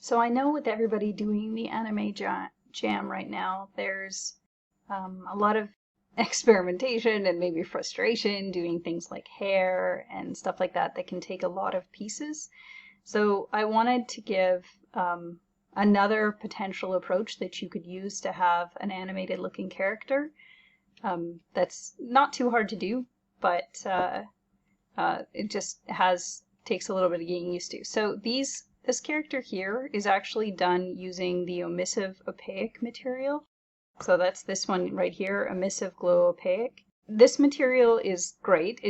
So I know with everybody doing the anime jam right now, there's a lot of experimentation and maybe frustration doing things like hair and stuff like that that can take a lot of pieces. So I wanted to give another potential approach that you could use to have an animated looking character that's not too hard to do, but it just takes a little bit of getting used to. So this character here is actually done using the Emissive Opaque material. So that's this one right here, Emissive Glow Opaque. This material is great.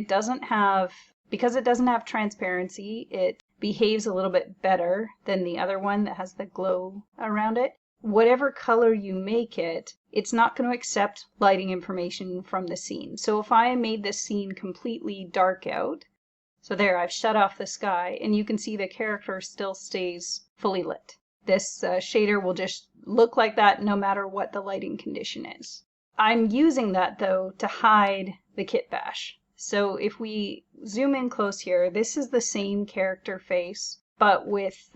Because it doesn't have transparency, it behaves a little bit better than the other one that has the glow around it. Whatever color you make it, it's not going to accept lighting information from the scene. So if I made this scene completely dark out, so there, I've shut off the sky, and you can see the character still stays fully lit. This shader will just look like that no matter what the lighting condition is. I'm using that, though, to hide the kitbash. So if we zoom in close here, this is the same character face, but with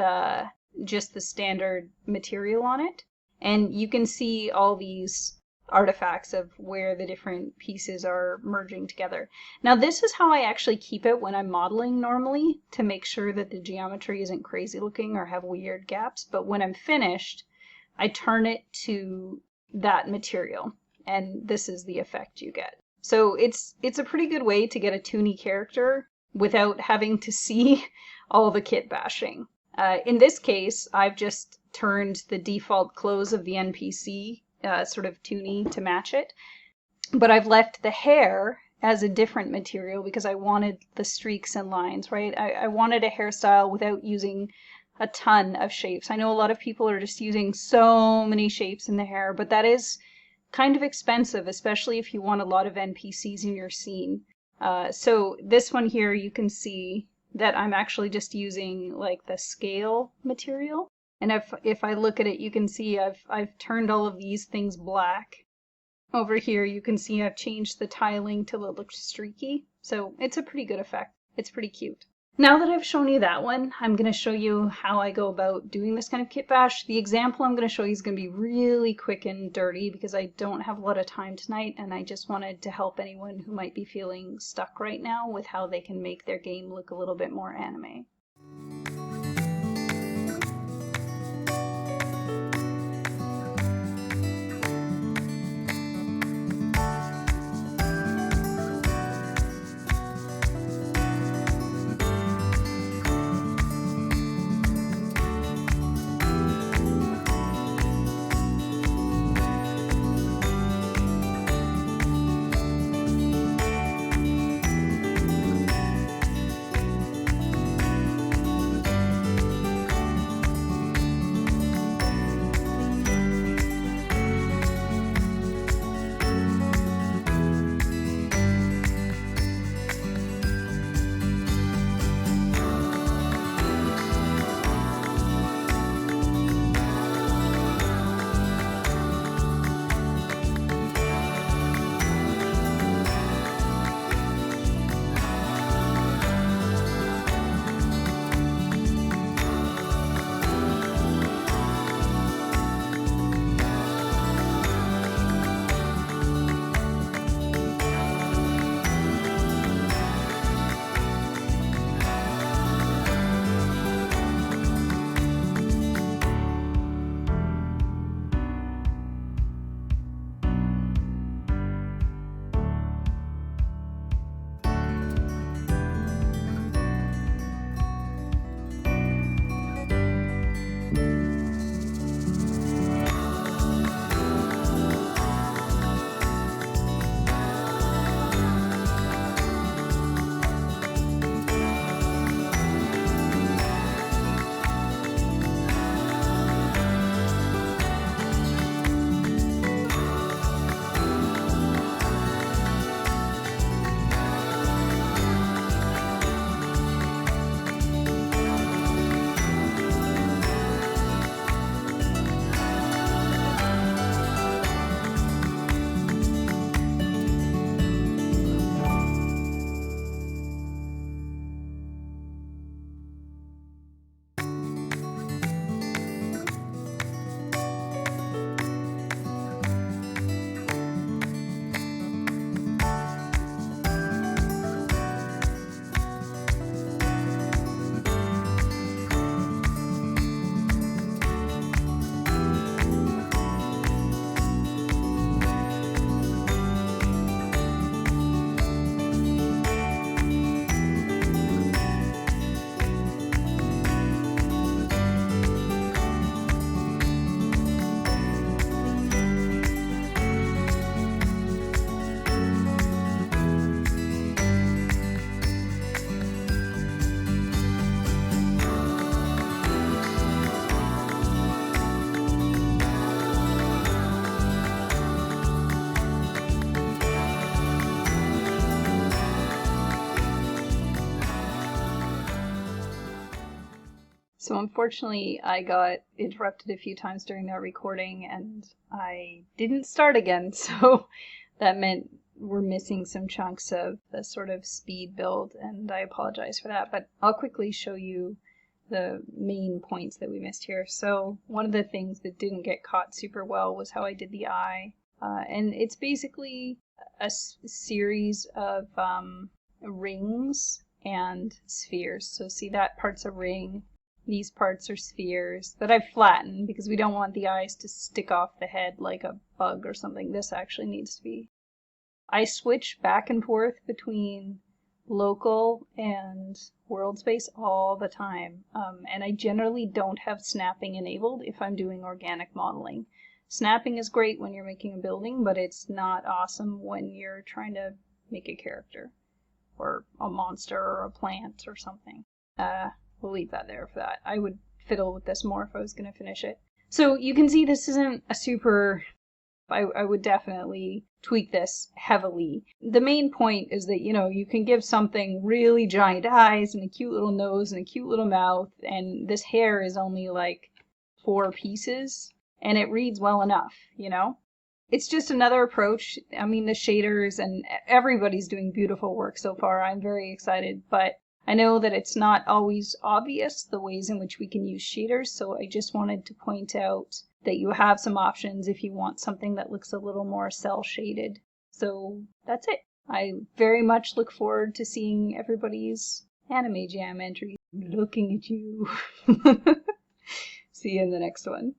just the standard material on it. And you can see all these artifacts of where the different pieces are merging together. Now this is how I actually keep it when I'm modeling normally, to make sure that the geometry isn't crazy looking or have weird gaps, but when I'm finished I turn it to that material and this is the effect you get. So it's a pretty good way to get a toony character without having to see all the kit bashing. In this case, I've just turned the default clothes of the NPC sort of toony to match it. But I've left the hair as a different material because I wanted the streaks and lines, right? I wanted a hairstyle without using a ton of shapes. I know a lot of people are just using so many shapes in the hair, but that is kind of expensive, especially if you want a lot of NPCs in your scene. So this one here, you can see that I'm actually just using like the scale material. And if I look at it, you can see I've turned all of these things black. Over here, you can see I've changed the tiling till it looks streaky. So it's a pretty good effect. It's pretty cute. Now that I've shown you that one, I'm going to show you how I go about doing this kind of kit bash. The example I'm going to show you is going to be really quick and dirty because I don't have a lot of time tonight, and I just wanted to help anyone who might be feeling stuck right now with how they can make their game look a little bit more anime. So unfortunately, I got interrupted a few times during that recording and I didn't start again, so that meant we're missing some chunks of the sort of speed build, and I apologize for that, but I'll quickly show you the main points that we missed here. So one of the things that didn't get caught super well was how I did the eye, and it's basically a series of rings and spheres. So see, that part's a ring. These parts are spheres that I've flattened because we don't want the eyes to stick off the head like a bug or something. This actually needs to be. I switch back and forth between local and world space all the time. And I generally don't have snapping enabled if I'm doing organic modeling. Snapping is great when you're making a building, but it's not awesome when you're trying to make a character or a monster or a plant or something. We'll leave that there for that. I would fiddle with this more if I was going to finish it. So you can see this isn't a super... I would definitely tweak this heavily. The main point is that, you can give something really giant eyes and a cute little nose and a cute little mouth, and this hair is only like 4 pieces, and it reads well enough, It's just another approach. I mean, the shaders and everybody's doing beautiful work so far. I'm very excited, but I know that it's not always obvious the ways in which we can use shaders, so I just wanted to point out that you have some options if you want something that looks a little more cel shaded. So that's it. I very much look forward to seeing everybody's Anime Jam entries. Looking at you. See you in the next one.